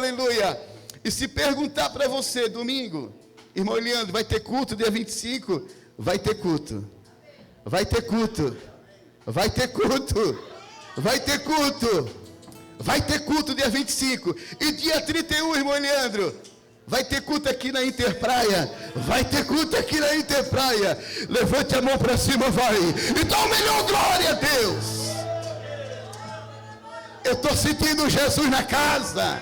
aleluia. E se perguntar para você domingo, irmão Leandro, vai ter culto dia 25? Vai ter culto. Vai ter culto. Vai ter culto. Vai ter culto. Vai ter culto dia 25. E dia 31, irmão Leandro, vai ter culto aqui na Interpraia. Vai ter culto aqui na Interpraia. Levante a mão para cima, vai. Então, melhor glória a Deus. Eu estou sentindo Jesus na casa.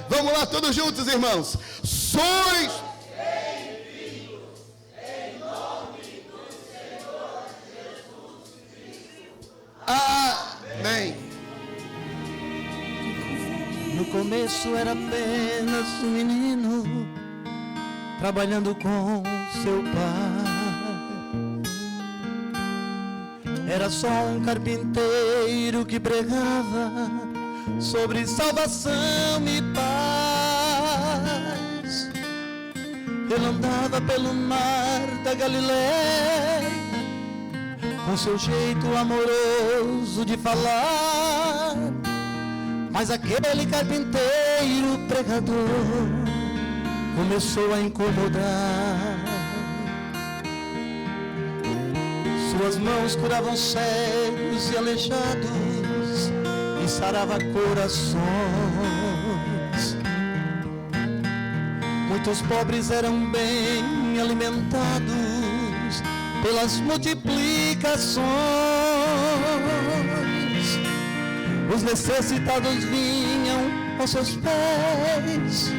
Vamos lá, todos juntos, irmãos. Sois bem-vindos em nome do Senhor Jesus Cristo. Amém. No começo era apenas um menino trabalhando com seu pai. Era só um carpinteiro que pregava sobre salvação e paz. Ele andava pelo mar da Galileia, com seu jeito amoroso de falar. Mas aquele carpinteiro pregador começou a incomodar. Suas mãos curavam cegos e aleijados e sarava corações. Muitos pobres eram bem alimentados pelas multiplicações. Os necessitados vinham aos seus pés,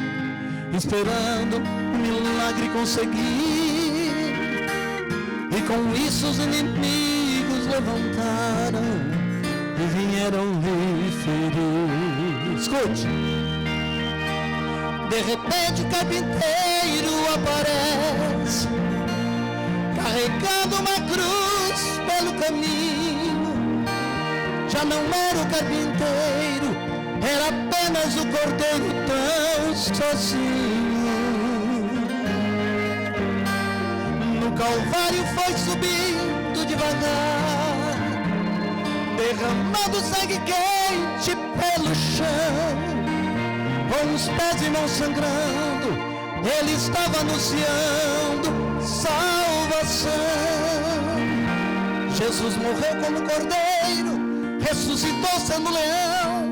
esperando um milagre conseguir. E com isso os inimigos levantaram e vieram lhe ferir. Escute. De repente o carpinteiro aparece, carregando uma cruz pelo caminho. Já não era o carpinteiro, era apenas o cordeiro tão sozinho. No Calvário foi subindo devagar, derramando sangue quente pelo chão. Com os pés e mãos sangrando, ele estava anunciando salvação. Jesus morreu como cordeiro, ressuscitou sendo leão.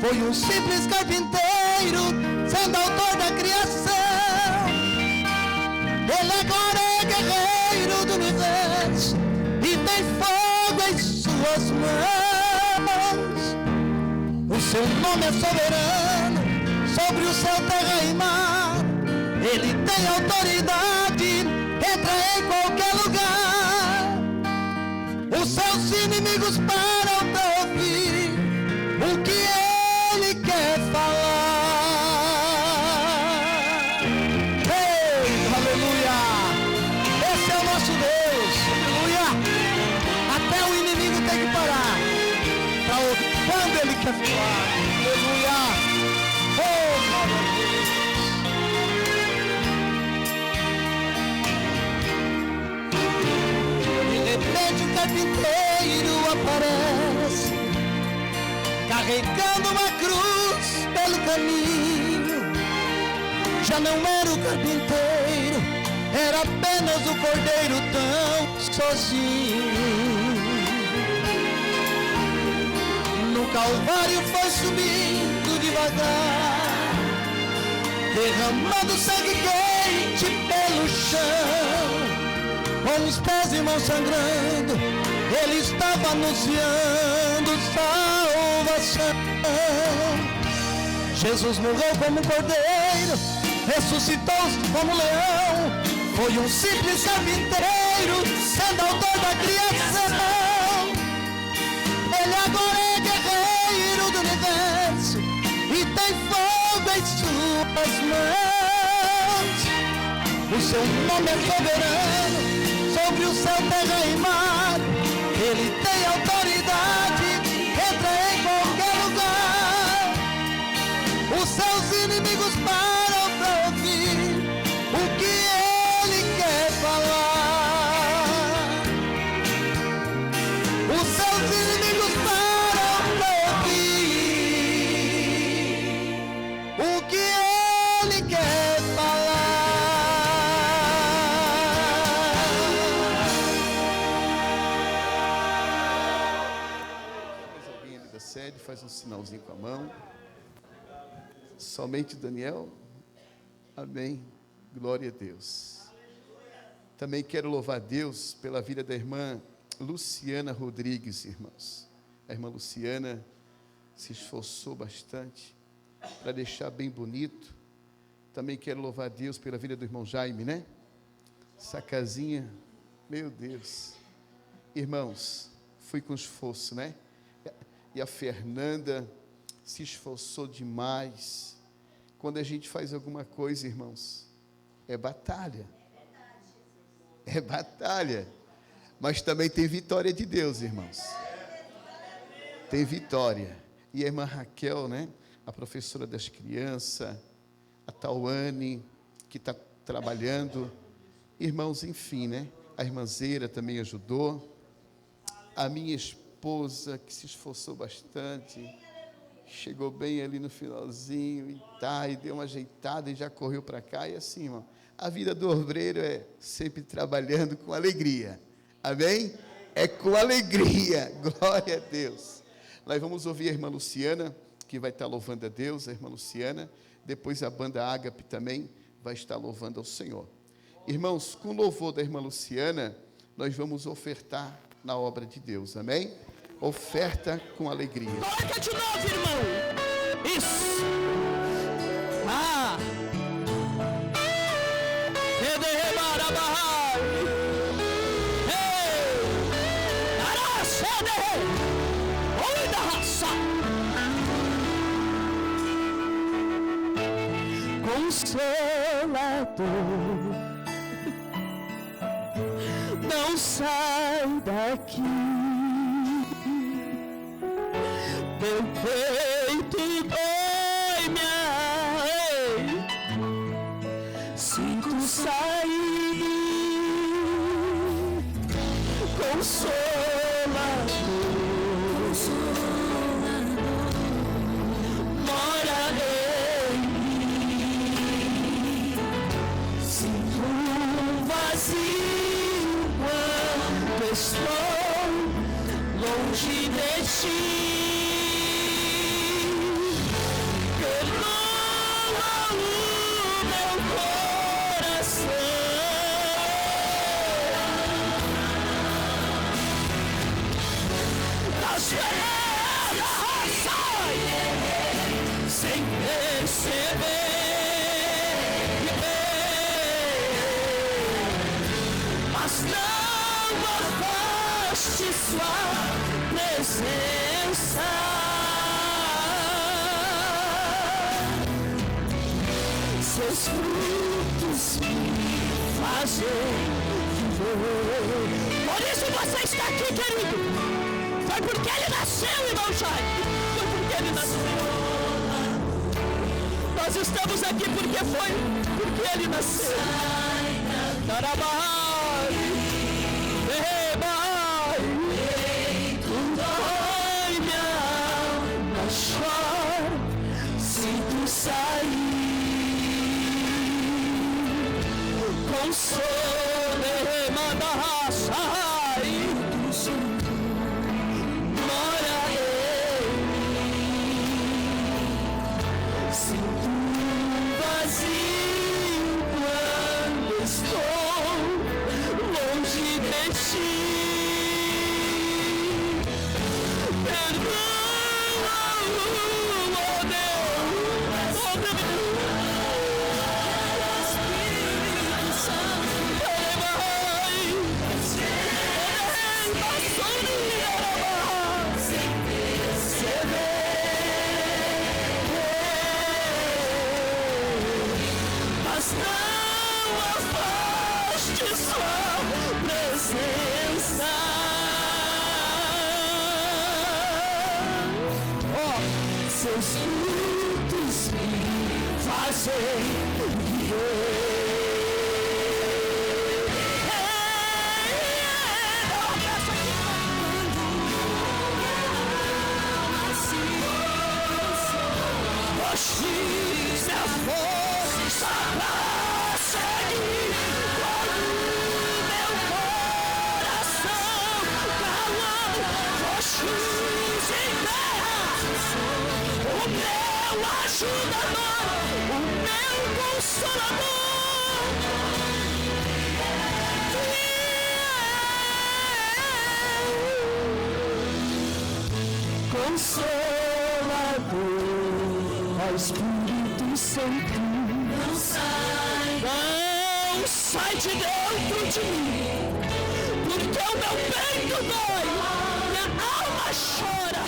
Foi um simples carpinteiro, sendo autor da criação. Ele agora é guerreiro do universo e tem fogo em suas mãos. O seu nome é soberano sobre o céu, terra e mar. Ele tem autoridade, entra em qualquer lugar. Os seus inimigos param para ouvir o que ele quer falar. Ei, aleluia! Esse é o nosso Deus, aleluia! Até o inimigo tem que parar para ouvir quando ele quer falar, aleluia! Oh, glória a Deus! De repente o carpinteiro aparece, carregando uma cruz pelo caminho. Já não era o carpinteiro, era apenas o cordeiro tão sozinho. No Calvário foi subindo devagar, derramando sangue quente pelo chão. Com os pés e mãos sangrando, ele estava anunciando salvação. Jesus morreu como cordeiro, ressuscitou como leão. Foi um simples carpinteiro, sendo autor da criação. Ele agora é guerreiro do universo e tem fogo em suas mãos. O seu nome é soberano sobre o céu, terra e mar. Ele tem autoridade, entra em qualquer lugar. Os seus inimigos param para ouvir o que ele quer falar. Os seus inimigos param para ouvir intercede, faz um sinalzinho com a mão. Somente Daniel? Amém. Glória a Deus. Também quero louvar a Deus pela vida da irmã Luciana Rodrigues, irmãos. A irmã Luciana se esforçou bastante para deixar bem bonito. Também quero louvar a Deus pela vida do irmão Jaime, né? Essa casinha, meu Deus. Irmãos, fui com esforço, né? E a Fernanda se esforçou demais. Quando a gente faz alguma coisa, irmãos, é batalha. É batalha. Mas também tem vitória de Deus, irmãos. Tem vitória. E a irmã Raquel, né? A professora das crianças, a Tauane, que está trabalhando. Irmãos, enfim, né? A irmã Zeira também ajudou. A minha esposa, que se esforçou bastante, chegou bem ali no finalzinho e deu uma ajeitada e já correu para cá. E assim, irmão, a vida do obreiro é sempre trabalhando com alegria. Amém? É com alegria. Glória a Deus. Nós vamos ouvir a irmã Luciana, que vai estar louvando a Deus, a irmã Luciana. Depois a banda Ágape também vai estar louvando ao Senhor. Irmãos, com o louvor da irmã Luciana, nós vamos ofertar na obra de Deus, amém? Oferta com alegria. Coloca de novo, irmão. Isso. Consolador, não sai daqui. Meu peito dói-me, sinto sair. Consolador, mora em mim. Sinto um vazio quando estou longe de ti. Sem perceber, mas não afaste sua presença. Seus frutos me fazem viver. Por isso você está aqui, querido. Foi porque ele nasceu, irmão Jaime. Foi porque ele nasceu. Nós estamos aqui porque ele nasceu. Tarabai, Rebai, dói minha alma, chora, sinto sair. Console, manda raça. Seus frutos me fazem viver. X é a força pra seguir quando meu coração calado. X em terra. ajudador, o meu consolador. Consolador, ó Espírito Santo, não sai de dentro de mim, porque o meu peito dói, minha alma chora,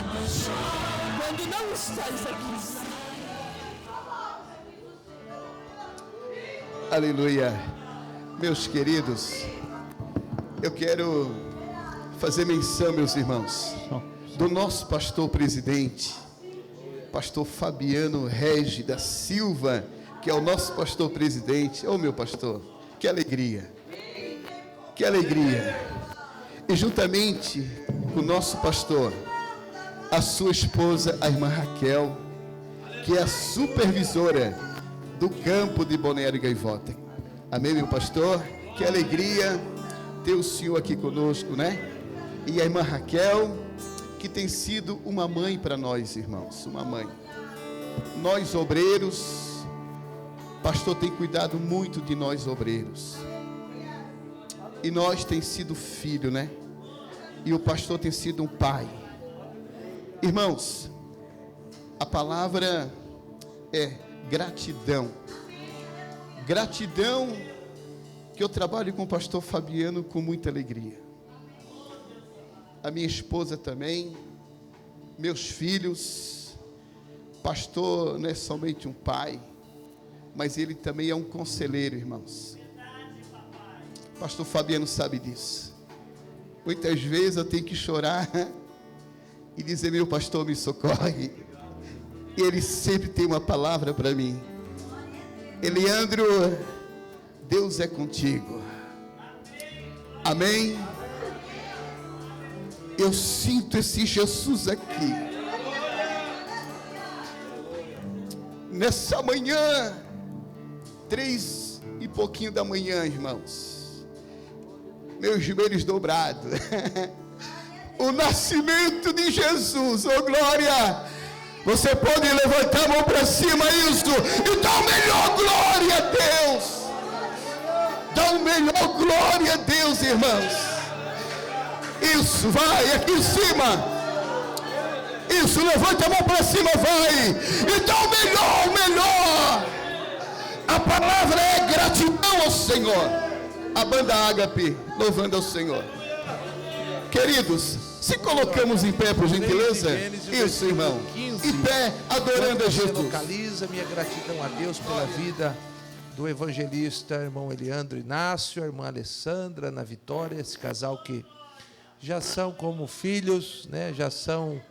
quando não estás aqui. Aleluia. Meus queridos, eu quero fazer menção, meus irmãos, do nosso pastor presidente, pastor Fabiano Regi da Silva, que é o nosso pastor presidente. Ô meu pastor, que alegria, que alegria. E juntamente com o nosso pastor, a sua esposa, a irmã Raquel, que é a supervisora do campo de Balneário Gaivota. Amém, meu pastor? Que alegria ter o senhor aqui conosco, né? E a irmã Raquel, que tem sido uma mãe para nós, irmãos, uma mãe. Nós obreiros, pastor tem cuidado muito de nós obreiros. E nós tem sido filho, né? E o pastor tem sido um pai. Irmãos, a palavra é gratidão. Gratidão, que eu trabalho com o pastor Fabiano com muita alegria. A minha esposa também, meus filhos. Pastor não é somente um pai, mas ele também é um conselheiro, irmãos. Pastor Fabiano sabe disso. Muitas vezes eu tenho que chorar e dizer: meu pastor, me socorre. E ele sempre tem uma palavra para mim. Eliandro, Deus é contigo. Amém? Eu sinto esse Jesus aqui. Nessa manhã, 3 e pouquinho da manhã, irmãos, meus joelhos dobrados. O nascimento de Jesus, oh glória. Você pode levantar a mão para cima, isso, e dá o melhor glória a Deus. Dá o melhor glória a Deus, irmãos. Isso, vai, aqui em cima. Isso, levanta a mão para cima, vai. E dá o melhor. A palavra é gratidão ao Senhor. A banda Ágape, louvando ao Senhor. Queridos, se colocamos em pé, por gentileza. Isso, irmão. Em pé, adorando a Jesus. Localiza minha gratidão a Deus pela vida do evangelista, irmão Eliandro Inácio, a irmã Alessandra, Ana Vitória, esse casal que já são como filhos, né? Já são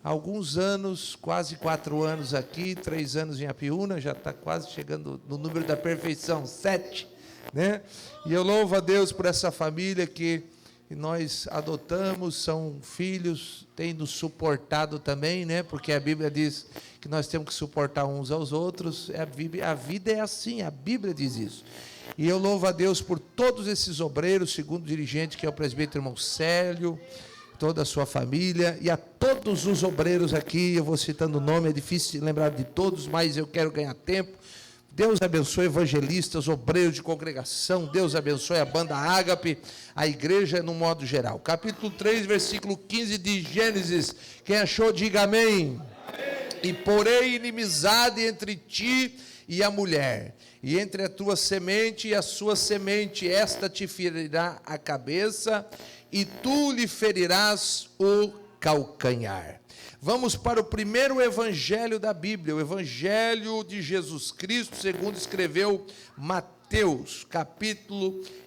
alguns anos, quase 4 anos aqui, 3 anos em Apiúna, já está quase chegando no número da perfeição, 7, né? E eu louvo a Deus por essa família que nós adotamos, são filhos, tem nos suportado também, né? Porque a Bíblia diz que nós temos que suportar uns aos outros. A vida é assim, a Bíblia diz isso. E eu louvo a Deus por todos esses obreiros, segundo o dirigente, que é o presbítero irmão Célio, toda a sua família, e a todos os obreiros aqui. Eu vou citando o nome, é difícil lembrar de todos, mas eu quero ganhar tempo. Deus abençoe evangelistas, obreiros de congregação. Deus abençoe a banda Ágape, a igreja no modo geral. Capítulo 3, versículo 15 de Gênesis. Quem achou, diga amém. E porei inimizade entre ti e a mulher, e entre a tua semente e a sua semente, esta te ferirá a cabeça, e tu lhe ferirás o calcanhar. Vamos para o primeiro evangelho da Bíblia, o evangelho de Jesus Cristo, segundo escreveu Mateus,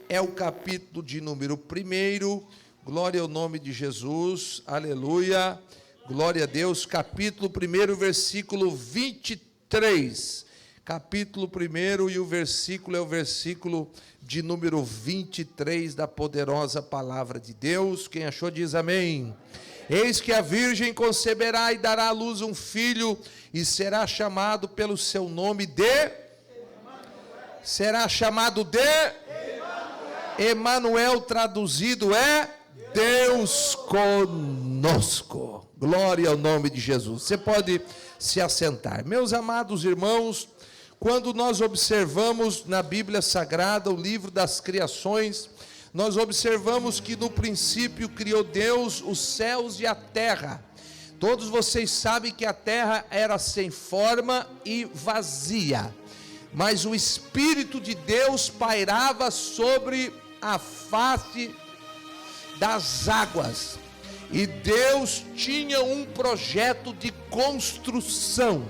é o capítulo de número 1, glória ao nome de Jesus, aleluia, glória a Deus, capítulo 1, versículo 23, capítulo 1, e o versículo é o versículo de número 23 da poderosa palavra de Deus. Quem achou diz amém. Eis que a virgem conceberá e dará à luz um filho, e será chamado pelo seu nome de... Será chamado de... Emanuel, traduzido é Deus conosco. Glória ao nome de Jesus. Você pode se assentar. Meus amados irmãos, quando nós observamos na Bíblia Sagrada o livro das criações, nós observamos que no princípio criou Deus os céus e a terra. Todos vocês sabem que a terra era sem forma e vazia, mas o Espírito de Deus pairava sobre a face das águas, e Deus tinha um projeto de construção.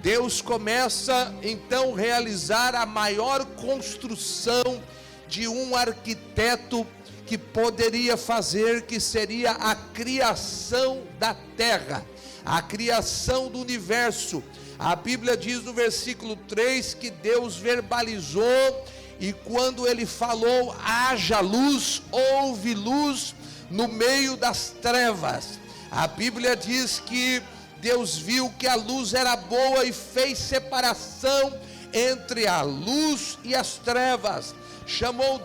Deus começa então a realizar a maior construção de um arquiteto que poderia fazer, que seria a criação da terra, a criação do universo. A Bíblia diz no versículo 3 que Deus verbalizou, e quando ele falou, haja luz, houve luz no meio das trevas. A Bíblia diz que Deus viu que a luz era boa e fez separação entre a luz e as trevas. Chamou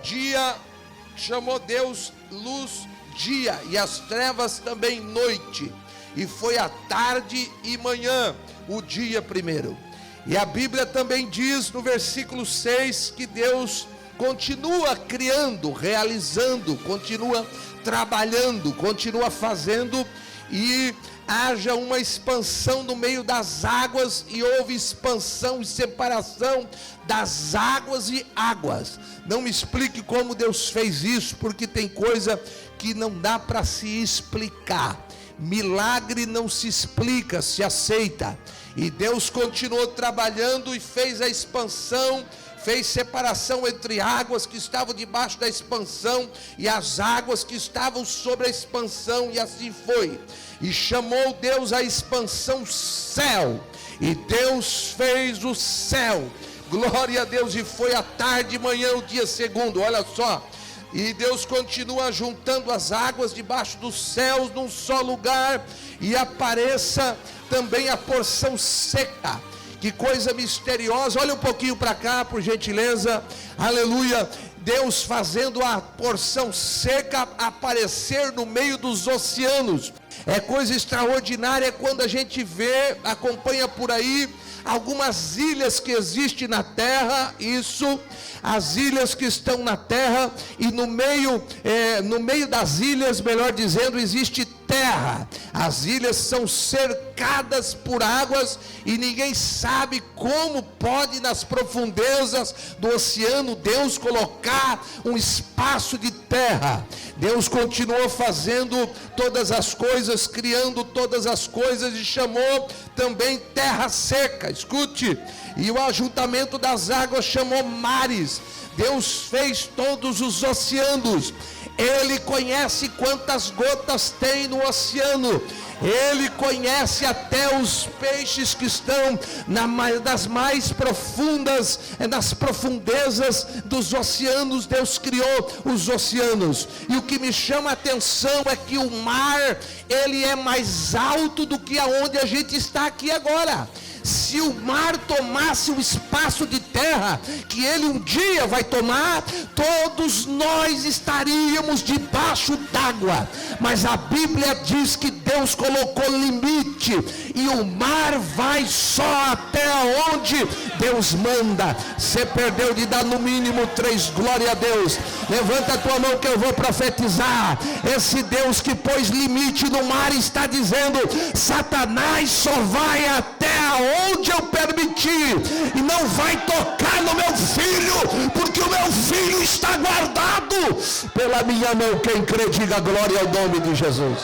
Deus luz dia, e as trevas também noite. E foi a tarde e manhã, o dia primeiro. E a Bíblia também diz no versículo 6 que Deus continua criando, realizando, continua trabalhando, continua fazendo, e haja uma expansão no meio das águas, e houve expansão e separação das águas e águas. Não me explique como Deus fez isso, porque tem coisa que não dá para se explicar. Milagre não se explica, se aceita. E Deus continuou trabalhando e fez a expansão, fez separação entre águas que estavam debaixo da expansão e as águas que estavam sobre a expansão, e assim foi. E chamou Deus a expansão céu, e Deus fez o céu. Glória a Deus. E foi a tarde e manhã, o dia segundo. Olha só. E Deus continua juntando as águas debaixo dos céus num só lugar, e apareça também a porção seca. Que coisa misteriosa. Olha um pouquinho para cá, por gentileza. Aleluia. Deus fazendo a porção seca aparecer no meio dos oceanos. É coisa extraordinária quando a gente vê, acompanha por aí algumas ilhas que existem na terra. Isso, as ilhas que estão na terra, e no meio das ilhas, melhor dizendo, existe terra. As ilhas são cercadas por águas, e ninguém sabe como pode nas profundezas do oceano Deus colocar um espaço de terra. Deus continuou fazendo todas as coisas, criando todas as coisas, e chamou também terra seca. Escute, e o ajuntamento das águas chamou mares. Deus fez todos os oceanos. Ele conhece quantas gotas tem no oceano. Ele conhece até os peixes que estão nas mais profundas, nas profundezas dos oceanos. Deus criou os oceanos. E o que me chama a atenção é que o mar, ele é mais alto do que aonde a gente está aqui agora. Se o mar tomasse o espaço de terra que ele um dia vai tomar, todos nós estaríamos debaixo d'água. Mas a Bíblia diz que Deus colocou limite, e o mar vai só até onde Deus manda. Você perdeu de dar no mínimo 3, glória a Deus. Levanta a tua mão que eu vou profetizar. Esse Deus que pôs limite no mar está dizendo: Satanás só vai até onde eu permitir, e não vai tocar no meu filho, porque o meu filho está guardado pela minha mão. Quem crê, diga glória ao nome de Jesus.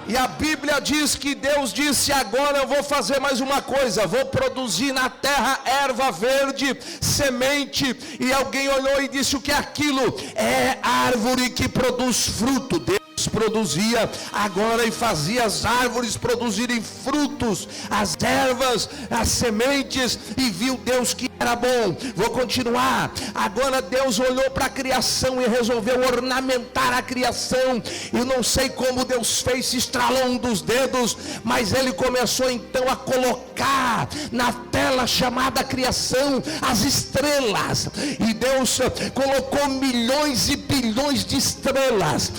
E a Bíblia diz que Deus disse: agora eu vou fazer mais uma coisa, vou produzir na terra erva verde, semente. E alguém olhou e disse: o que é aquilo? É árvore que produz fruto. Deus produzia agora e fazia as árvores produzirem frutos, as ervas, as sementes, e viu Deus que era bom, vou continuar. Agora Deus olhou para a criação e resolveu ornamentar a criação. Eu não sei como Deus fez, se estralou um dos dedos, mas Ele começou então a colocar na tela chamada criação as estrelas. E Deus colocou milhões e bilhões de estrelas.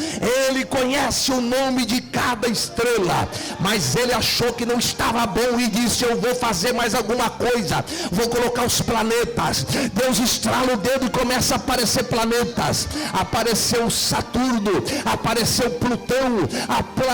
Ele conhece o nome de cada estrela, mas Ele achou que não estava bom e disse: eu vou fazer mais alguma coisa, vou colocar os planetas. Deus estrala o dedo e começa a aparecer planetas. Apareceu Saturno, apareceu Plutão,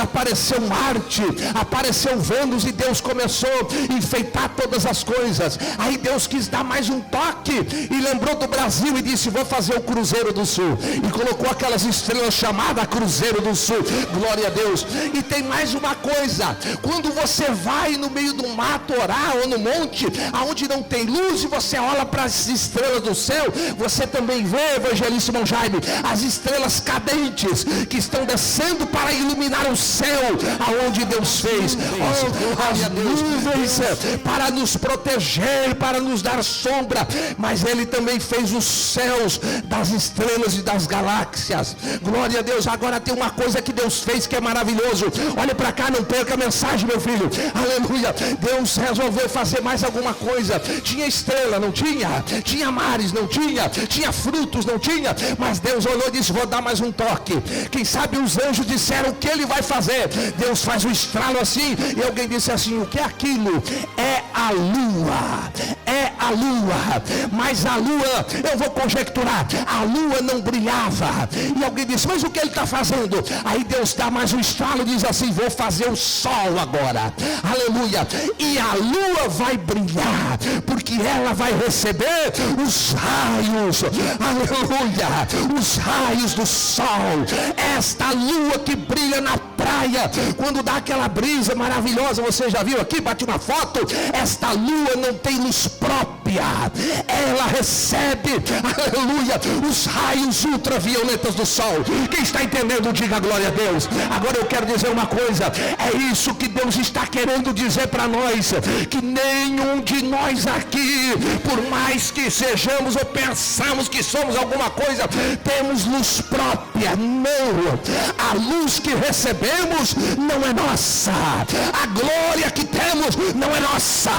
apareceu Marte, apareceu Vênus, e Deus começou a enfeitar todas as coisas. Aí Deus quis dar mais um toque e lembrou do Brasil e disse: vou fazer o Cruzeiro do Sul, e colocou aquelas estrelas chamadas Cruzeiro do Sul. Glória a Deus. E tem mais uma coisa: quando você vai no meio do mato orar, ou no monte aonde não tem luz, e você olha para as estrelas do céu, você também vê, evangelista irmão Jaime, as estrelas cadentes que estão descendo para iluminar o céu aonde Deus fez. As nuvens para nos proteger, para nos dar sombra, mas Ele também fez os céus das estrelas e das galáxias. Glória a Deus. Agora tem uma coisa que Deus fez que é maravilhoso. Olha para cá, não perca a mensagem, meu filho. Aleluia. Deus resolveu fazer mais alguma coisa. Tinha estrela, não tinha? Tinha mares, não tinha? Tinha frutos, não tinha? Mas Deus olhou e disse: vou dar mais um toque. Quem sabe os anjos disseram o que Ele vai fazer. Deus faz um estralo assim, e alguém disse assim: o que é aquilo? É a lua. É a lua. Mas a lua, eu vou conjecturar, a lua não brilhava. E alguém disse: mas o que Ele está fazendo? Aí Deus dá mais um estralo e diz assim: vou fazer o sol agora. Aleluia. E a lua vai brilhar, porque ela vai receber os raios. Aleluia. Os raios do sol. Esta lua que brilha na praia, quando dá aquela brisa maravilhosa, você já viu aqui, bate uma foto. Esta lua não tem luz própria, ela recebe, aleluia, os raios ultravioletas do sol. Quem está entendendo, diga glória a Deus. Agora eu quero dizer uma coisa: é isso que Deus está querendo dizer para nós, que nenhum de nós aqui, por mais que sejamos ou pensamos que somos alguma coisa, temos luz própria. Não, a luz que recebemos não é nossa, a glória que temos não é nossa,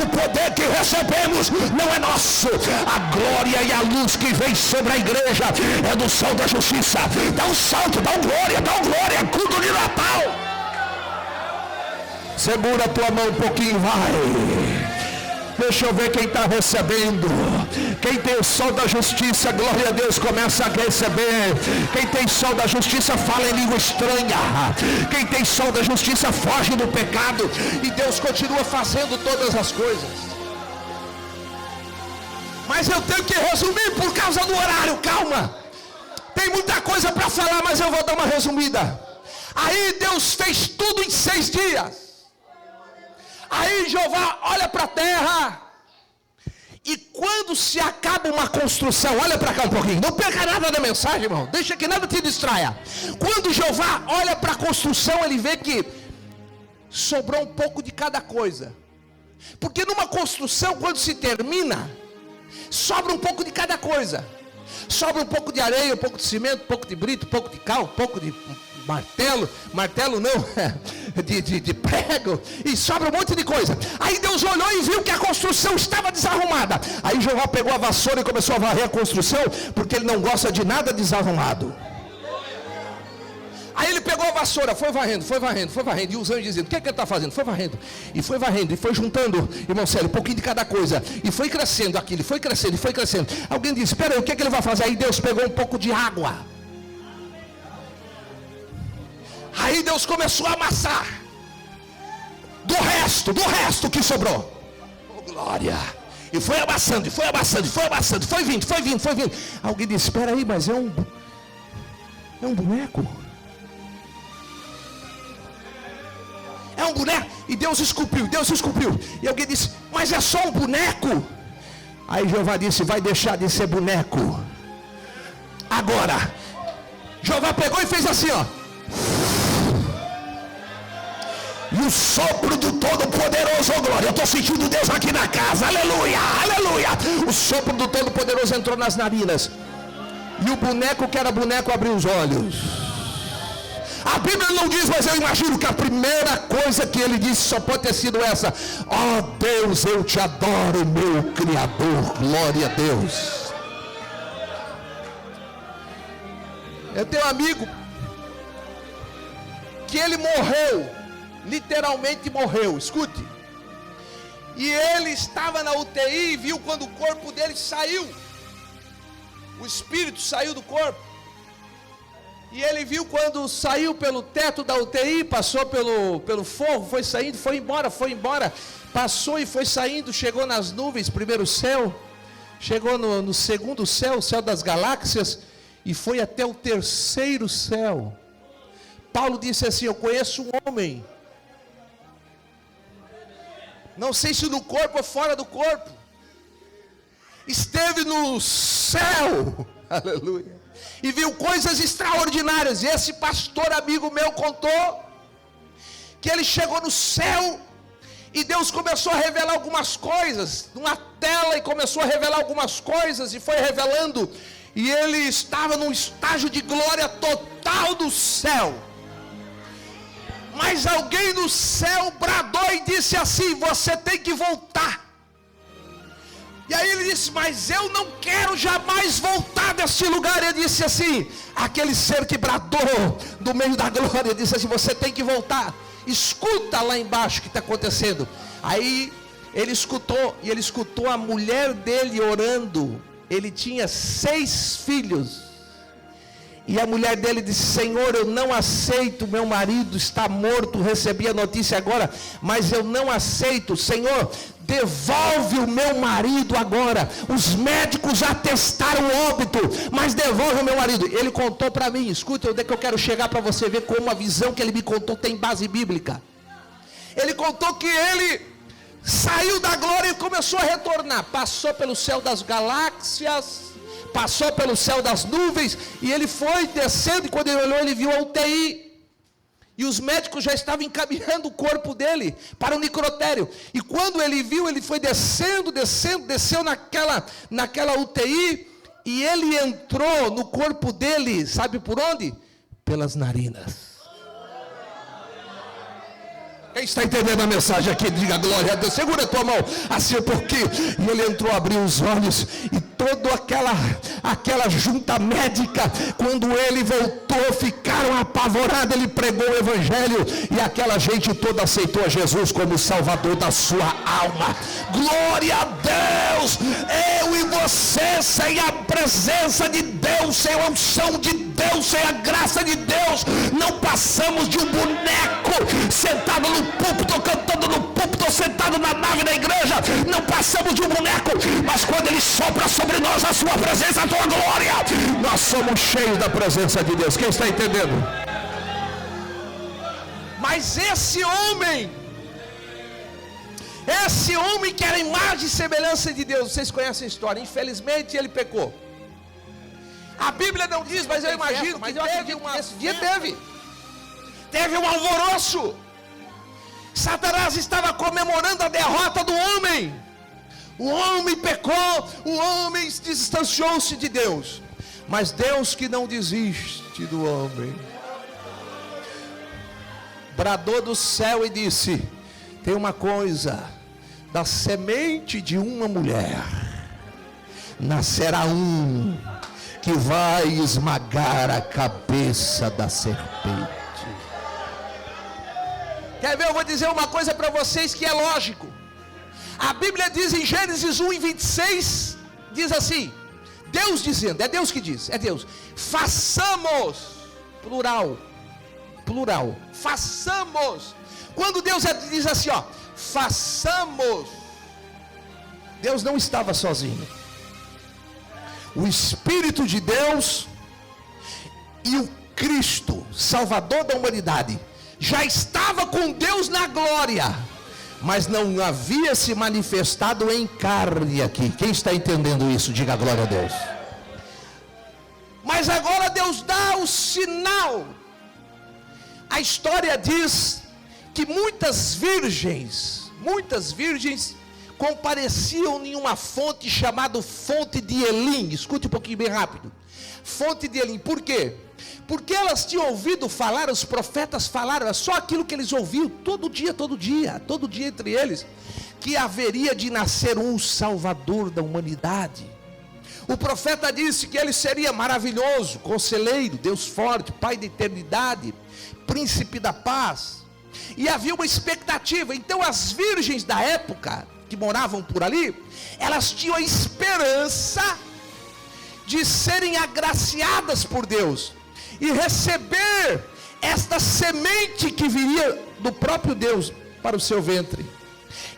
o poder que recebemos não é nosso. A glória e a luz que vem sobre a igreja é do sol da justiça. Dá um salto, dá um glória, culto de Natal. Segura a tua mão um pouquinho, vai. Deixa eu ver quem está recebendo. Quem tem o sol da justiça, glória a Deus, começa a receber. Quem tem sol da justiça, fala em língua estranha. Quem tem sol da justiça, foge do pecado. E Deus continua fazendo todas as coisas. Mas eu tenho que resumir por causa do horário, calma. Tem muita coisa para falar, mas eu vou dar uma resumida. Aí Deus fez tudo em 6 dias. Aí Jeová olha para a terra, e quando se acaba uma construção, olha para cá um pouquinho, não perca nada da mensagem, irmão, deixa que nada te distraia. Quando Jeová olha para a construção, ele vê que sobrou um pouco de cada coisa. Porque numa construção, quando se termina, sobra um pouco de cada coisa. Sobra um pouco de areia, um pouco de cimento, um pouco de brito, um pouco de cal, um pouco de martelo não, de prego, e sobra um monte de coisa. Aí Deus olhou e viu que a construção estava desarrumada. Aí Jeová pegou a vassoura e começou a varrer a construção, porque ele não gosta de nada desarrumado. Aí ele pegou a vassoura, foi varrendo, e os anjos dizendo: o que é que ele está fazendo? Foi varrendo, e foi juntando, irmão Célio, um pouquinho de cada coisa, e foi crescendo aquilo, foi crescendo, e foi crescendo. Alguém disse: espera aí, o que é que ele vai fazer? Aí Deus pegou um pouco de água. Aí Deus começou a amassar do resto que sobrou. Oh, glória! E foi amassando, foi vindo. Alguém disse: espera aí, mas é um boneco. É um boneco. E Deus esculpiu. E alguém disse: mas é só um boneco. Aí Jeová disse: vai deixar de ser boneco. Agora, Jeová pegou e fez assim, ó. E o sopro do Todo-Poderoso, oh glória, eu estou sentindo Deus aqui na casa, aleluia, aleluia. O sopro do Todo-Poderoso entrou nas narinas. E o boneco que era boneco abriu os olhos. A Bíblia não diz, mas eu imagino que a primeira coisa que ele disse só pode ter sido essa: ó Deus, eu te adoro, meu Criador, glória a Deus. Eu tenho um amigo que ele morreu, literalmente morreu, escute. E ele estava na UTI e viu quando o corpo dele saiu. O espírito saiu do corpo. E ele viu quando saiu pelo teto da UTI, passou pelo forro, foi saindo, foi embora. Passou e foi saindo, chegou nas nuvens, primeiro céu. Chegou no segundo céu, o céu das galáxias. E foi até o terceiro céu. Paulo disse assim: eu conheço um homem. Não sei se no corpo ou fora do corpo. Esteve no céu. Aleluia. E viu coisas extraordinárias. E esse pastor amigo meu contou que ele chegou no céu e Deus começou a revelar algumas coisas numa tela, e começou a revelar algumas coisas e foi revelando, e ele estava num estágio de glória total do céu. Mas alguém no céu bradou e disse assim: você tem que voltar. E aí ele disse: mas eu não quero jamais voltar desse lugar. Ele disse assim, aquele ser que bradou do meio da glória, disse assim: você tem que voltar, escuta lá embaixo o que está acontecendo. Aí ele escutou, e ele escutou a mulher dele orando. Ele tinha 6 filhos. E a mulher dele disse: Senhor, eu não aceito, meu marido está morto, recebi a notícia agora, mas eu não aceito. Senhor, devolve o meu marido agora. Os médicos já testaram o óbito, mas devolve o meu marido. Ele contou para mim, escuta, onde é que eu quero chegar para você ver como a visão que ele me contou tem base bíblica. Ele contou que ele saiu da glória e começou a retornar. Passou pelo céu das galáxias, passou pelo céu das nuvens, e ele foi descendo, e quando ele olhou, ele viu a UTI. E os médicos já estavam encaminhando o corpo dele para o necrotério. E quando ele viu, ele foi desceu naquela UTI, e ele entrou no corpo dele, sabe por onde? Pelas narinas. Quem está entendendo a mensagem aqui, diga glória a Deus. Segura a tua mão, assim porque. E ele entrou, abriu os olhos, e toda aquela junta médica, quando ele voltou, ficaram apavorados. Ele pregou o evangelho, e aquela gente toda aceitou a Jesus como Salvador da sua alma. Glória a Deus. Eu e você, sem a presença de Deus, sem a unção de Deus, sem a graça de Deus, não passamos de um boneco sentado no púlpito, cantando no púlpito, sentado na nave da igreja. Não passamos de um boneco, mas quando ele sopra sobre nós a sua presença, a tua glória, nós somos cheios da presença de Deus. Quem está entendendo? Mas esse homem que era imagem e semelhança de Deus, vocês conhecem a história, infelizmente ele pecou. A Bíblia não diz, mas eu imagino que esse dia teve um alvoroço. Satanás estava comemorando a derrota do homem. O homem pecou, o homem distanciou-se de Deus. Mas Deus, que não desiste do homem, bradou do céu e disse: tem uma coisa, da semente de uma mulher nascerá um que vai esmagar a cabeça da serpente. Quer ver? Eu vou dizer uma coisa para vocês que é lógico. A Bíblia diz em Gênesis 1:26, diz assim, Deus dizendo, é Deus que diz, é Deus: façamos, plural, façamos. Quando Deus diz assim, ó, façamos, Deus não estava sozinho. O Espírito de Deus e o Cristo, Salvador da humanidade, já estava com Deus na glória, mas não havia se manifestado em carne aqui. Quem está entendendo isso, diga glória a Deus. Mas agora Deus dá o sinal. A história diz que muitas virgens compareciam em uma fonte chamada fonte de Elim. Escute um pouquinho bem rápido. Fonte de Elim, por quê? Porque elas tinham ouvido falar, os profetas falaram, só aquilo que eles ouviam todo dia entre eles, que haveria de nascer um Salvador da humanidade. O profeta disse que ele seria maravilhoso, conselheiro, Deus forte, Pai da eternidade, príncipe da paz. E havia uma expectativa. Então as virgens da época que moravam por ali, elas tinham a esperança de serem agraciadas por Deus e receber esta semente que viria do próprio Deus para o seu ventre.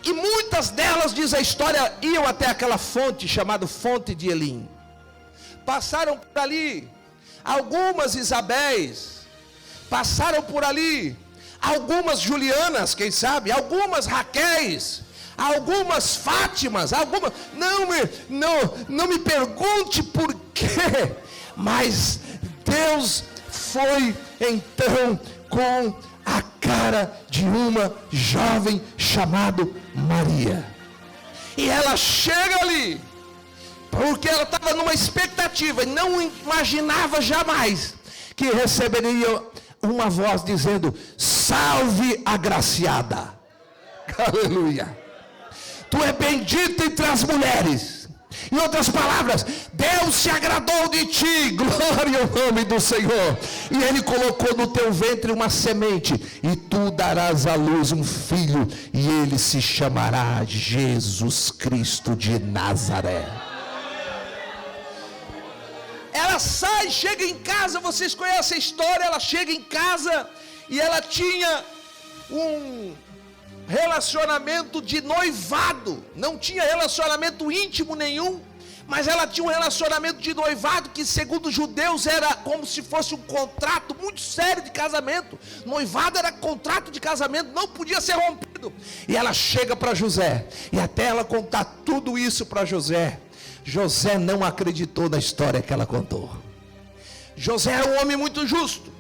E muitas delas, diz a história, iam até aquela fonte chamada fonte de Elim. Passaram por ali algumas Isabéis, passaram por ali algumas Julianas, quem sabe, algumas Raquéis, algumas Fátimas, algumas, não me pergunte por quê, mas Deus foi então com a cara de uma jovem chamada Maria, e ela chega ali, porque ela estava numa expectativa, e não imaginava jamais que receberia uma voz dizendo: salve agraciada, aleluia, tu é bendita entre as mulheres. Em outras palavras, Deus se agradou de ti, glória ao nome do Senhor, e Ele colocou no teu ventre uma semente, e tu darás à luz um filho, e ele se chamará Jesus Cristo de Nazaré. Ela sai, chega em casa, vocês conhecem a história, ela chega em casa, e ela tinha um relacionamento de noivado, não tinha relacionamento íntimo nenhum, mas ela tinha um relacionamento de noivado que, segundo os judeus, era como se fosse um contrato muito sério de casamento. Noivado era contrato de casamento, não podia ser rompido. E ela chega para José, e até ela contar tudo isso para José, José não acreditou na história que ela contou. José era um homem muito justo,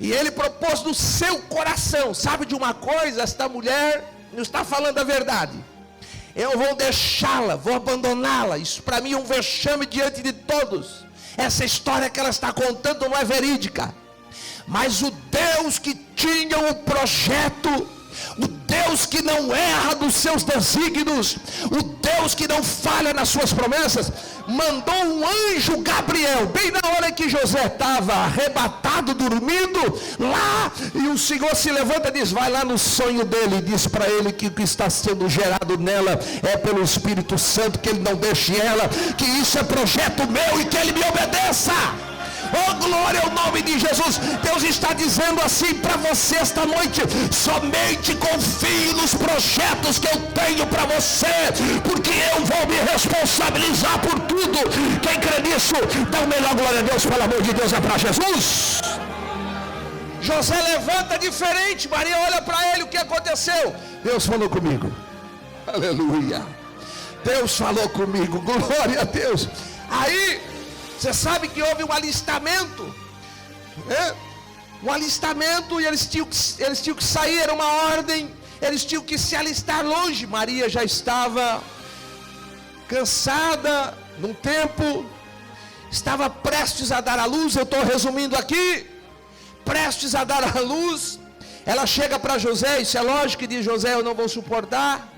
e ele propôs no seu coração: sabe de uma coisa, esta mulher não está falando a verdade, eu vou deixá-la, vou abandoná-la. Isso para mim é um vexame diante de todos. Essa história que ela está contando não é verídica, mas o Deus que tinha um projeto, o Deus que não erra nos seus desígnios, o Deus que não falha nas suas promessas, mandou um anjo Gabriel, bem na hora que José estava arrebatado, dormindo lá, e o Senhor se levanta e diz: vai lá no sonho dele, e diz para ele que o que está sendo gerado nela é pelo Espírito Santo, que ele não deixe ela, que isso é projeto meu e que ele me obedeça. Oh, glória ao nome de Jesus. Deus está dizendo assim para você esta noite: somente confie nos projetos que eu tenho para você, porque eu vou me responsabilizar por tudo. Quem crê nisso, dá o melhor glória a Deus, pelo amor de Deus, é para Jesus. José levanta diferente, Maria olha para ele, o que aconteceu? Deus falou comigo, aleluia, Deus falou comigo, glória a Deus. Aí você sabe que houve um alistamento, né? Um alistamento, e eles tinham que sair, era uma ordem, eles tinham que se alistar longe. Maria já estava cansada, num tempo, estava prestes a dar à luz. Eu estou resumindo aqui, prestes a dar à luz. Ela chega para José, isso é lógico, e diz: José, eu não vou suportar,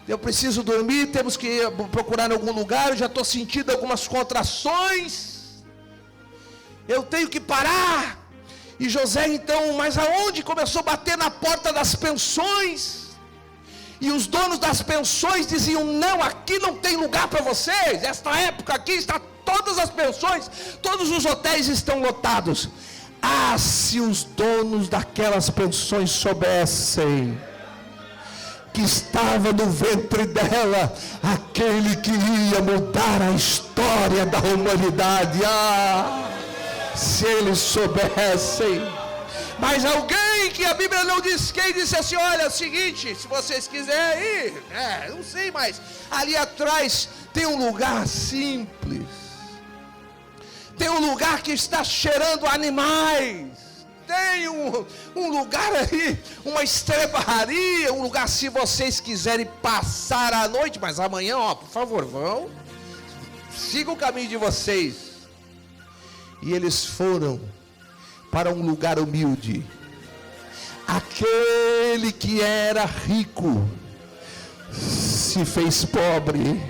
eu preciso dormir, temos que procurar em algum lugar, eu já estou sentindo algumas contrações, eu tenho que parar. E José então, mas aonde? Começou a bater na porta das pensões, e os donos das pensões diziam: não, aqui não tem lugar para vocês, esta época aqui está todas as pensões, todos os hotéis estão lotados. Ah, se os donos daquelas pensões soubessem que estava no ventre dela aquele que ia mudar a história da humanidade. Ah, se eles soubessem. Mas alguém que a Bíblia não diz quem, disse assim: olha, é o seguinte, se vocês quiserem ir, não sei, mas ali atrás tem um lugar simples, tem um lugar que está cheirando animais, tem um lugar aí, uma estrebaria, um lugar se vocês quiserem passar a noite, mas amanhã, ó, por favor, vão, sigam o caminho de vocês. E eles foram para um lugar humilde. Aquele que era rico se fez pobre.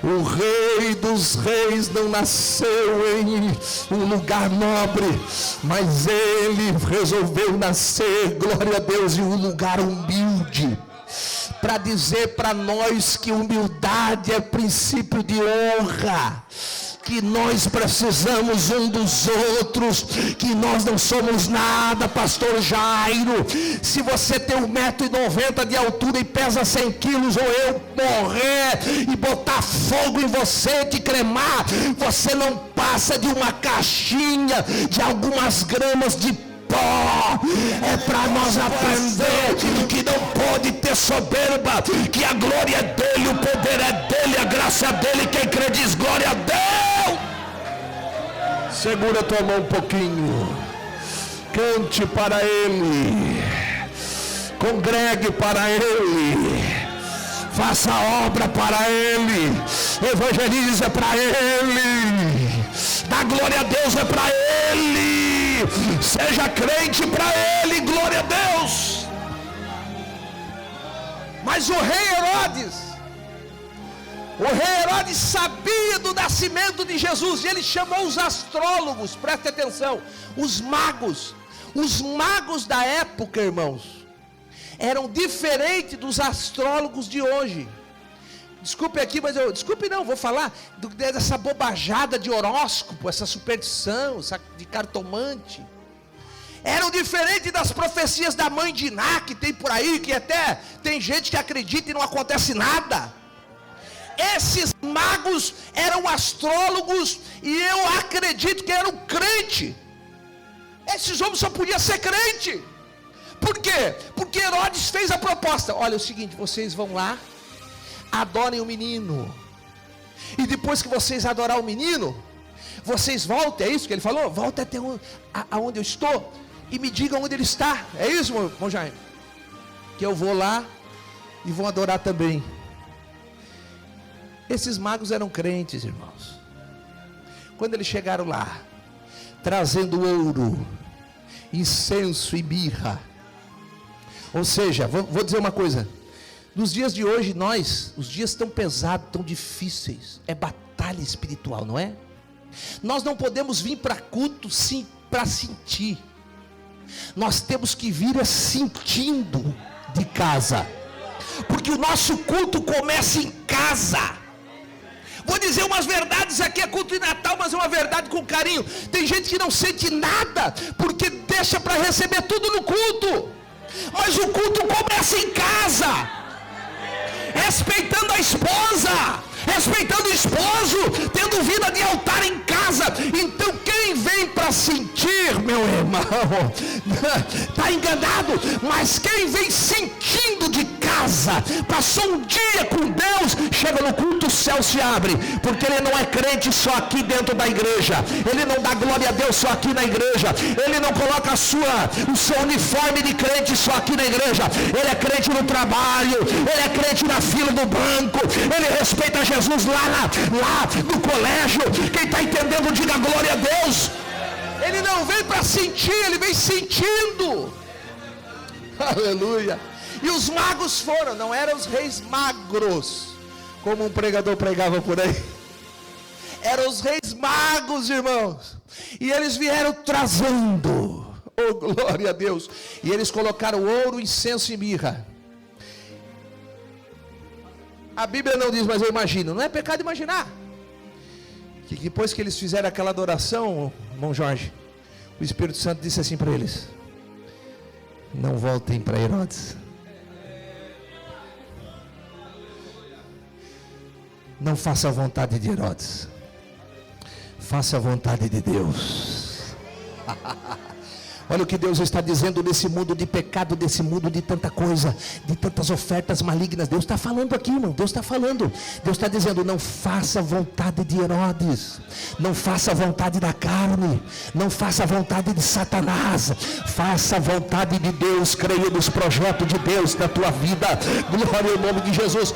O Rei dos Reis não nasceu em um lugar nobre, mas ele resolveu nascer, glória a Deus, em um lugar humilde, para dizer para nós que humildade é princípio de honra, que nós precisamos um dos outros, que nós não somos nada, pastor Jairo. Se você tem 1,90 m de altura e pesa 100 quilos, ou eu morrer e botar fogo em você, te cremar, você não passa de uma caixinha de algumas gramas de pó. É para nós aprender que não pode ter soberba, que a glória é dele, o poder é dele, a graça é dele. Quem crê diz glória a Deus. Segura tua mão um pouquinho, cante para ele, congregue para ele, faça obra para ele, evangelize para ele, dá glória a Deus é para ele, seja crente para ele, glória a Deus. Mas o rei Herodes sabia do nascimento de Jesus, e ele chamou os astrólogos, preste atenção, os magos da época, irmãos, eram diferentes dos astrólogos de hoje. Desculpe aqui, mas vou falar dessa bobajada de horóscopo, essa superstição, de cartomante. Eram diferentes das profecias da mãe de Iná, que tem por aí, que até tem gente que acredita e não acontece nada. Esses magos eram astrólogos, e eu acredito que eram crente. Esses homens só podiam ser crente. Por quê? Porque Herodes fez a proposta: olha, é o seguinte, vocês vão lá, adorem o menino, e depois que vocês adorar o menino, vocês voltem, é isso que ele falou? Voltem até aonde eu estou e me digam onde ele está. É isso, irmão Jaime? Que eu vou lá e vou adorar também. Esses magos eram crentes, irmãos. Quando eles chegaram lá, trazendo ouro, incenso e mirra, ou seja, vou dizer uma coisa, nos dias de hoje os dias estão pesados, tão difíceis, é batalha espiritual, não é? Nós não podemos vir para culto sim para sentir, nós temos que vir sentindo de casa, porque o nosso culto começa em casa. Vou dizer umas verdades aqui, é culto de Natal, mas é uma verdade com carinho. Tem gente que não sente nada, porque deixa para receber tudo no culto. Mas o culto começa em casa, respeitando a esposa, respeitando o esposo, tendo vida de altar em casa. Então quem vem para sentir, meu irmão, está enganado. Mas quem vem sentindo de casa, passou um dia com Deus, chega no culto, o céu se abre, porque ele não é crente só aqui dentro da igreja, ele não dá glória a Deus só aqui na igreja, ele não coloca o seu uniforme de crente só aqui na igreja, ele é crente no trabalho, ele é crente na fila do banco, ele respeita Jesus lá no colégio. Quem está entendendo, diga glória a Deus. Ele não vem para sentir, ele vem sentindo. Aleluia. E os magos foram, não eram os reis magros, como um pregador pregava por aí, eram os reis magos, irmãos, e eles vieram trazendo, oh glória a Deus, e eles colocaram ouro, incenso e mirra. A Bíblia não diz, mas eu imagino, não é pecado imaginar, que depois que eles fizeram aquela adoração, irmão Jorge, o Espírito Santo disse assim para eles: não voltem para Herodes, não faça a vontade de Herodes, faça a vontade de Deus. Olha o que Deus está dizendo nesse mundo de pecado, desse mundo de tanta coisa, de tantas ofertas malignas. Deus está falando aqui, irmão. Deus está falando. Deus está dizendo: não faça a vontade de Herodes, não faça a vontade da carne, não faça a vontade de Satanás, faça a vontade de Deus. Creia nos projetos de Deus na tua vida. Glória ao nome de Jesus.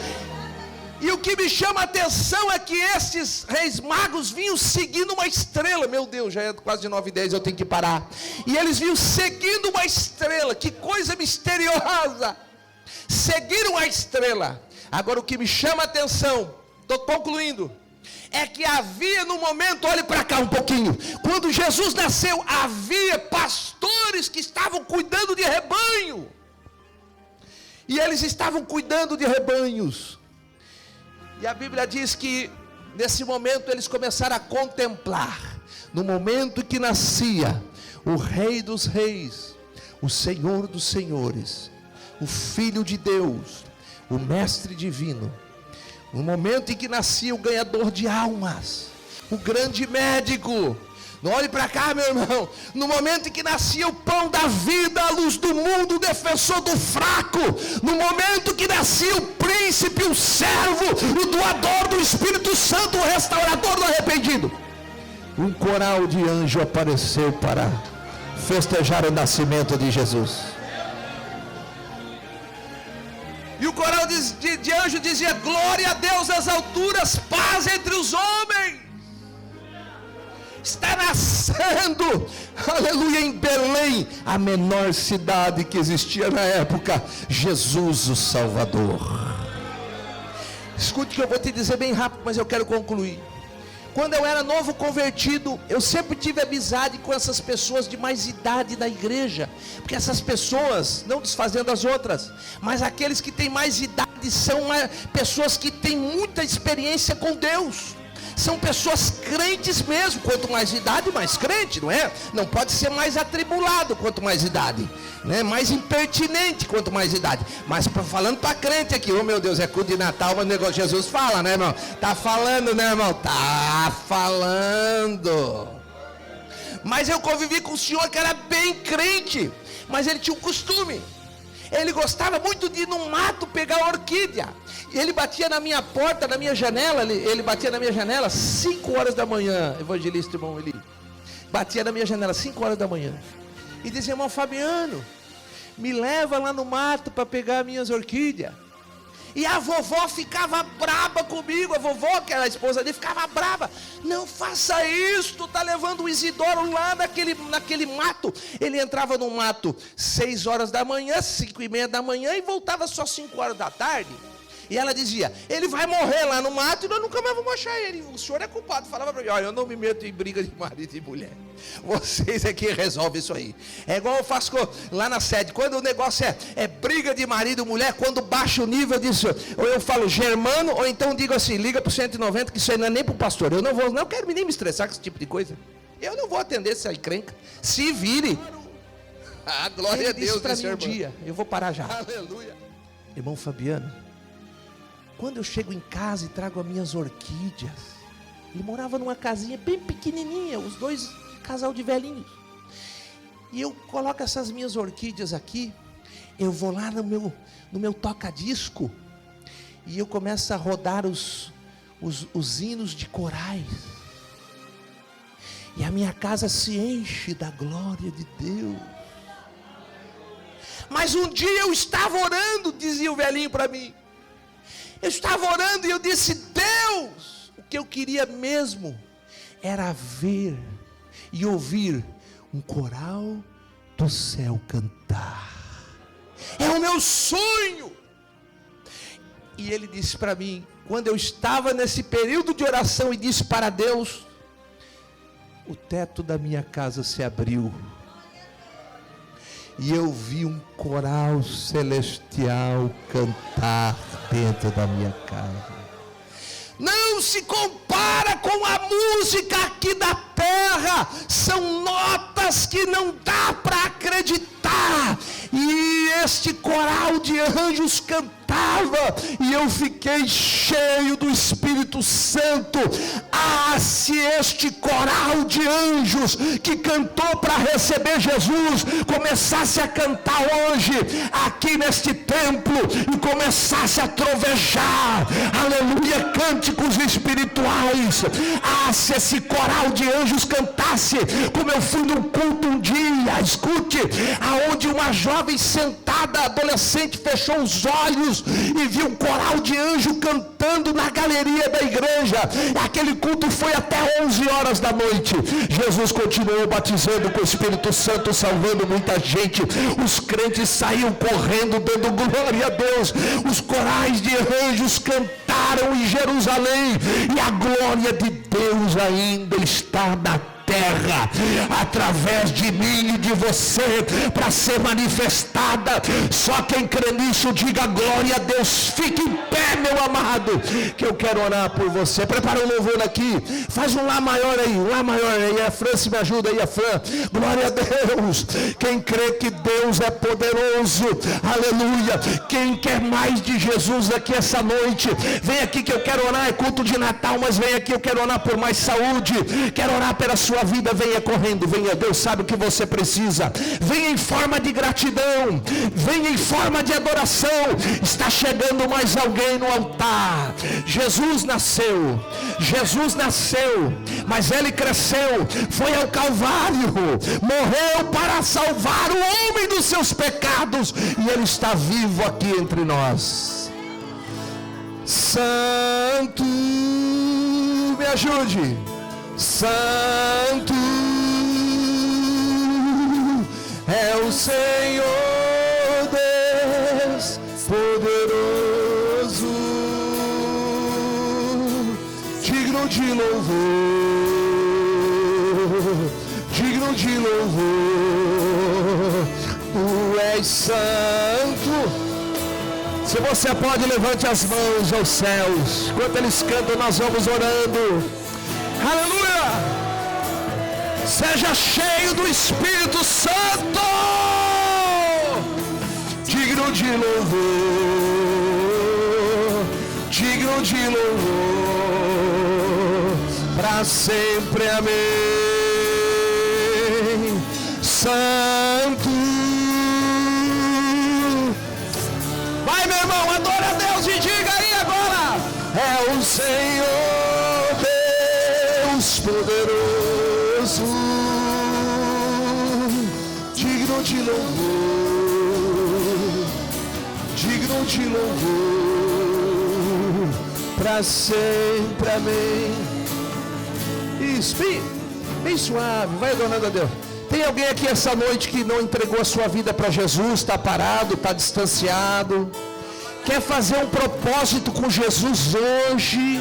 E o que me chama a atenção é que esses reis magos vinham seguindo uma estrela. Meu Deus, já é quase de 9h10, eu tenho que parar. E eles vinham seguindo uma estrela. Que coisa misteriosa. Seguiram a estrela. Agora o que me chama a atenção, estou concluindo, é que havia no momento, olhe para cá um pouquinho, quando Jesus nasceu, havia pastores que estavam cuidando de rebanho. E eles estavam cuidando de rebanhos. E a Bíblia diz que nesse momento eles começaram a contemplar, no momento que nascia o Rei dos Reis, o Senhor dos Senhores, o Filho de Deus, o Mestre Divino, no momento em que nascia o ganhador de almas, o grande médico. Não olhe para cá, meu irmão. No momento em que nascia o pão da vida, a luz do mundo, o defensor do fraco. No momento que nascia o príncipe, o servo, o doador do Espírito Santo, o restaurador do arrependido. Um coral de anjo apareceu para festejar o nascimento de Jesus. E o coral de anjo dizia: glória a Deus nas alturas, paz entre os homens. Está nascendo, aleluia, em Belém, a menor cidade que existia na época, Jesus o Salvador. Escute que eu vou te dizer bem rápido, mas eu quero concluir. Quando eu era novo convertido, eu sempre tive amizade com essas pessoas de mais idade da igreja, porque essas pessoas, não desfazendo as outras, mas aqueles que têm mais idade são pessoas que têm muita experiência com Deus. São pessoas crentes mesmo. Quanto mais idade, mais crente, não é? Não pode ser mais atribulado quanto mais idade, né? Mais impertinente quanto mais idade. Mas falando para crente aqui, oh meu Deus, é culto de Natal, mas o negócio Jesus fala, né, irmão? Tá falando, né, irmão? Tá falando. Mas eu convivi com um senhor que era bem crente, mas ele tinha um costume. Ele gostava muito de ir no mato pegar orquídea. Ele batia na minha porta, na minha janela. Ele batia na minha janela 5 horas da manhã. Evangelista, irmão, ele batia na minha janela 5 horas da manhã e dizia: irmão Fabiano, me leva lá no mato para pegar minhas orquídeas. E a vovó ficava braba comigo. A vovó, que era a esposa dele, ficava braba. Não faça isso, tu está levando o Isidoro lá naquele mato. Ele entrava no mato 6 horas da manhã, 5h30 da manhã, e voltava só 5 horas da tarde. E ela dizia: ele vai morrer lá no mato e nós nunca mais vamos achar ele. O senhor é culpado. Falava para mim: olha, eu não me meto em briga de marido e mulher. Vocês é que resolvem isso aí. É igual eu faço lá na sede. Quando o negócio é briga de marido e mulher, quando baixa o nível disso, ou eu falo Germano, ou então digo assim: liga para o 190, que isso aí não é nem para o pastor. Eu não quero nem me estressar com esse tipo de coisa. Eu não vou atender essa encrenca. Se vire. Ah, glória a Deus. Para mim um dia, eu vou parar já. Aleluia. Irmão Fabiano, quando eu chego em casa e trago as minhas orquídeas, ele morava numa casinha bem pequenininha, os dois, casal de velhinhos. E eu coloco essas minhas orquídeas aqui, eu vou lá no meu toca-disco, e eu começo a rodar os hinos de corais. E a minha casa se enche da glória de Deus. Mas um dia eu estava orando, dizia o velhinho para mim. Eu estava orando e eu disse: Deus, o que eu queria mesmo era ver e ouvir um coral do céu cantar. É o meu sonho. E ele disse para mim, quando eu estava nesse período de oração, e disse para Deus, o teto da minha casa se abriu. E eu vi um coral celestial cantar dentro da minha casa. Não se compara com a música aqui da terra. São notas que não dá para acreditar. cantar, e este coral de anjos cantava, e eu fiquei cheio do Espírito Santo. Se este coral de anjos que cantou para receber Jesus começasse a cantar hoje aqui neste templo e começasse a trovejar, aleluia, cânticos espirituais. Se esse coral de anjos cantasse, como eu fui num culto um dia, escute, aonde uma jovem sentada, adolescente, fechou os olhos e viu um coral de anjo cantando na galeria da igreja. Aquele culto foi até 11 horas da noite. Jesus continuou batizando com o Espírito Santo, salvando muita gente. Os crentes saíam correndo, dando glória a Deus. Os corais de anjos cantaram em Jerusalém, e a glória de Deus ainda está na terra, através de mim e de você, para ser manifestada. Só quem crê nisso, diga glória a Deus. Fique em pé, meu amado, que eu quero orar por você. Prepara um louvor aqui, faz um Lá maior aí, um Lá maior aí. A Fran, se me ajuda aí, a Fran. Glória a Deus. Quem crê que Deus é poderoso, aleluia. Quem quer mais de Jesus aqui essa noite, vem aqui que eu quero orar. É culto de Natal, mas vem aqui, eu quero orar por mais saúde, quero orar pela sua vida. Venha correndo, venha. Deus sabe o que você precisa. Venha em forma de gratidão, venha em forma de adoração. Está chegando mais alguém no altar. Jesus nasceu, mas ele cresceu, foi ao Calvário, morreu para salvar o homem dos seus pecados, e ele está vivo aqui entre nós. Santo, me ajude. Santo é o Senhor Deus poderoso, digno de louvor, digno de louvor. Tu és santo. Se você pode, levante as mãos aos céus. Enquanto eles cantam, nós vamos orando. Aleluia! Seja cheio do Espírito Santo, digno de louvor, digno de louvor, para sempre, amém. Santo, vai, meu irmão, adora a Deus e diga aí agora: é o Senhor poderoso, digno de louvor, digno de louvor, para sempre, amém. Isso, bem suave, vai adorando a Deus. Tem alguém aqui essa noite que não entregou a sua vida para Jesus, está parado, está distanciado, quer fazer um propósito com Jesus hoje?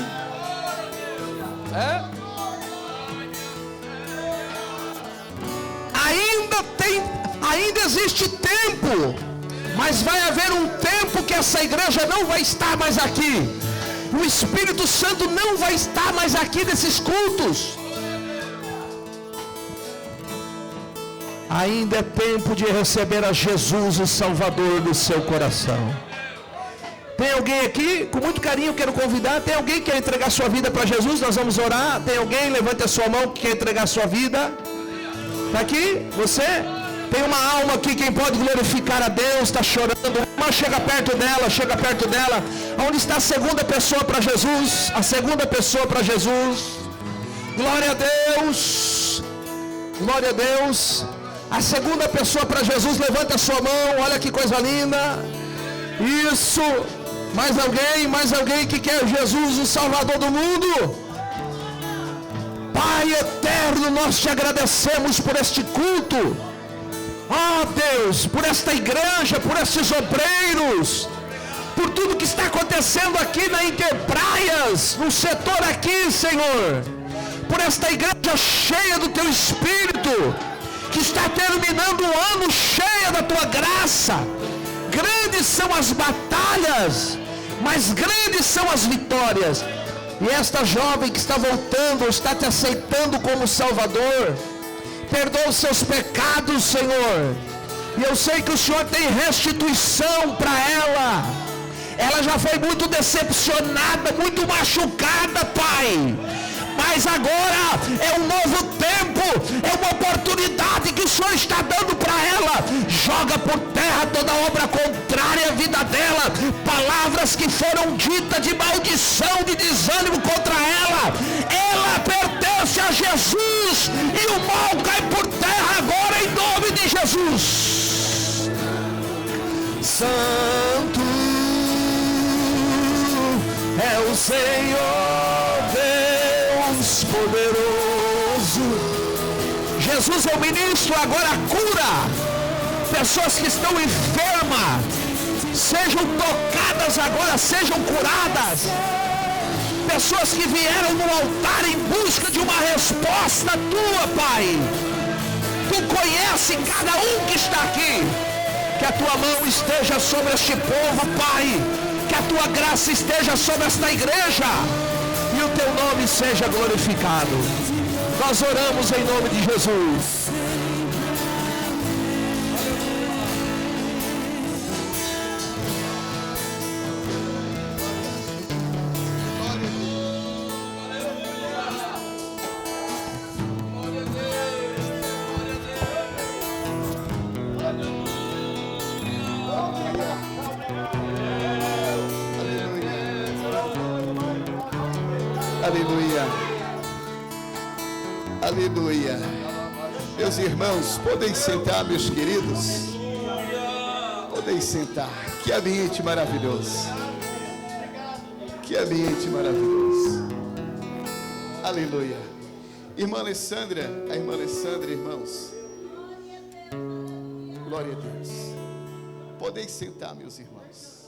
Ainda existe tempo, mas vai haver um tempo que essa igreja não vai estar mais aqui. O Espírito Santo não vai estar mais aqui nesses cultos. Ainda é tempo de receber a Jesus, o Salvador do seu coração. Tem alguém aqui, com muito carinho, quero convidar. Tem alguém que quer entregar sua vida para Jesus? Nós vamos orar. Tem alguém? Levante a sua mão que quer entregar sua vida. Está aqui? Você? Tem uma alma aqui, quem pode glorificar a Deus, está chorando. Mas chega perto dela, chega perto dela. Onde está a segunda pessoa para Jesus? A segunda pessoa para Jesus. Glória a Deus. Glória a Deus. A segunda pessoa para Jesus, levanta a sua mão. Olha que coisa linda. Isso. Mais alguém que quer Jesus, o Salvador do mundo? Pai eterno, nós te agradecemos por este culto. Ó Deus, por esta igreja, por estes obreiros, por tudo que está acontecendo aqui na Interpraias, no setor aqui, Senhor, por esta igreja cheia do teu Espírito, que está terminando o ano cheia da tua graça. Grandes são as batalhas, mas grandes são as vitórias. E esta jovem que está voltando, está te aceitando como Salvador. Perdoa os seus pecados, Senhor. E eu sei que o Senhor tem restituição para ela. Ela já foi muito decepcionada, muito machucada, Pai. Mas agora é um novo tempo, é uma oportunidade que o Senhor está dando para ela. Joga por terra toda obra contrária à vida dela, palavras que foram ditas de maldição, de desânimo contra ela. Ela pertence a Jesus e o mal cai por terra agora em nome de Jesus. Santo é o Senhor Deus poderoso. Jesus é o ministro, agora cura pessoas que estão enfermas, sejam tocadas agora, sejam curadas. Pessoas que vieram no altar em busca de uma resposta tua, Pai. Tu conhece cada um que está aqui. Que a tua mão esteja sobre este povo, Pai. Que a tua graça esteja sobre esta igreja. E o teu nome seja glorificado. Nós oramos em nome de Jesus. Aleluia. Aleluia. Meus irmãos, podem sentar, meus queridos. Podem sentar. Que ambiente maravilhoso. Que ambiente maravilhoso. Aleluia. Irmã Alessandra, irmãos. Glória a Deus. Podem sentar, meus irmãos.